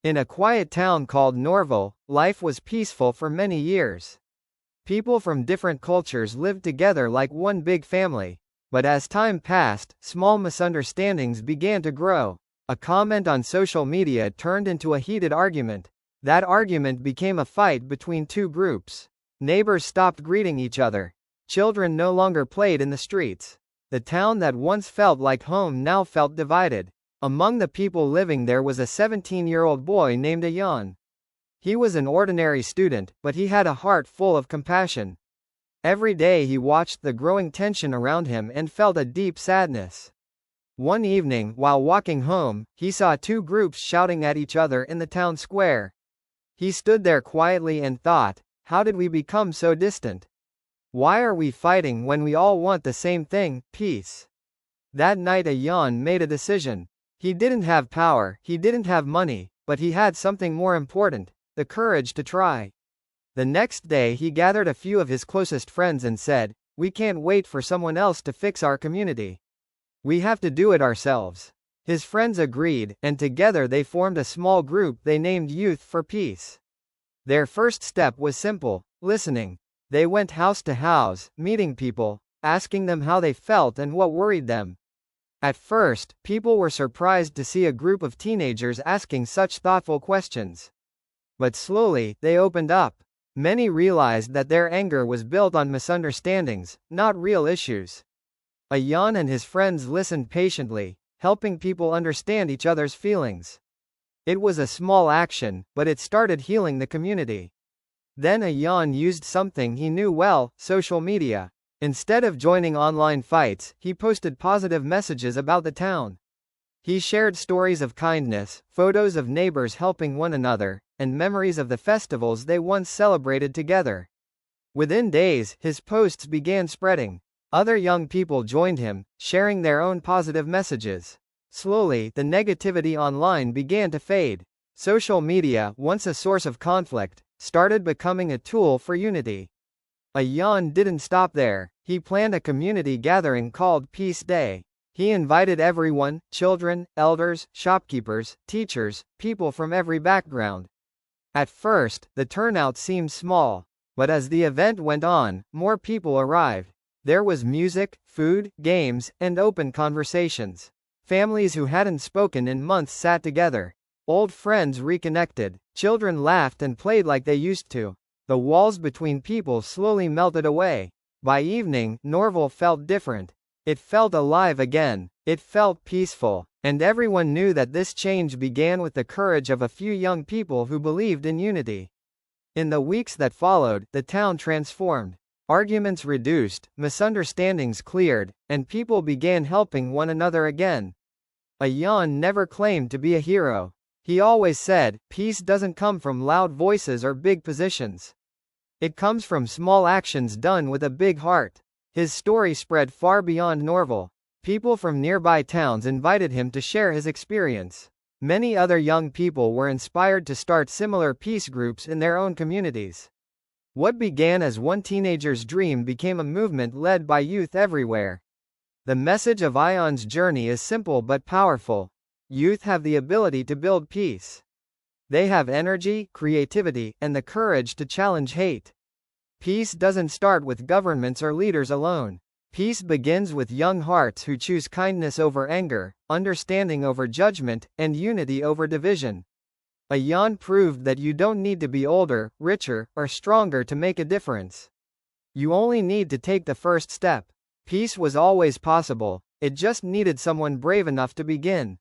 In a quiet town called Norval, life was peaceful for many years. People from different cultures lived together like one big family. But as time passed, small misunderstandings began to grow. A comment on social media turned into a heated argument. That argument became a fight between two groups. Neighbors stopped greeting each other. Children no longer played in the streets. The town that once felt like home now felt divided. Among the people living there was a 17-year-old boy named Ayan. He was an ordinary student, but he had a heart full of compassion. Every day he watched the growing tension around him and felt a deep sadness. One evening, while walking home, he saw two groups shouting at each other in the town square. He stood there quietly and thought, how did we become so distant? Why are we fighting when we all want the same thing, peace? That night Ayan made a decision. He didn't have power, he didn't have money, but he had something more important, the courage to try. The next day he gathered a few of his closest friends and said, we can't wait for someone else to fix our community. We have to do it ourselves. His friends agreed, and together they formed a small group they named Youth for Peace. Their first step was simple, listening. They went house to house, meeting people, asking them how they felt and what worried them. At first, people were surprised to see a group of teenagers asking such thoughtful questions. But slowly, they opened up. Many realized that their anger was built on misunderstandings, not real issues. Ayan and his friends listened patiently, helping people understand each other's feelings. It was a small action, but it started healing the community. Then Ayan used something he knew well, social media. Instead of joining online fights, he posted positive messages about the town. He shared stories of kindness, photos of neighbors helping one another, and memories of the festivals they once celebrated together. Within days, his posts began spreading. Other young people joined him, sharing their own positive messages. Slowly, the negativity online began to fade. Social media, once a source of conflict, started becoming a tool for unity. Ayan didn't stop there. He planned a community gathering called Peace Day. He invited everyone, children, elders, shopkeepers, teachers, people from every background. At first, the turnout seemed small, but as the event went on, more people arrived. There was music, food, games, and open conversations. Families who hadn't spoken in months sat together. Old friends reconnected. Children laughed and played like they used to. The walls between people slowly melted away. By evening, Norval felt different. It felt alive again. It felt peaceful. And everyone knew that this change began with the courage of a few young people who believed in unity. In the weeks that followed, the town transformed. Arguments reduced, misunderstandings cleared, and people began helping one another again. Ayan never claimed to be a hero. He always said, peace doesn't come from loud voices or big positions. It comes from small actions done with a big heart. His story spread far beyond Norval. People from nearby towns invited him to share his experience. Many other young people were inspired to start similar peace groups in their own communities. What began as one teenager's dream became a movement led by youth everywhere. The message of Ayan's journey is simple but powerful. Youth have the ability to build peace. They have energy, creativity, and the courage to challenge hate. Peace doesn't start with governments or leaders alone. Peace begins with young hearts who choose kindness over anger, understanding over judgment, and unity over division. Ayan proved that you don't need to be older, richer, or stronger to make a difference. You only need to take the first step. Peace was always possible, it just needed someone brave enough to begin.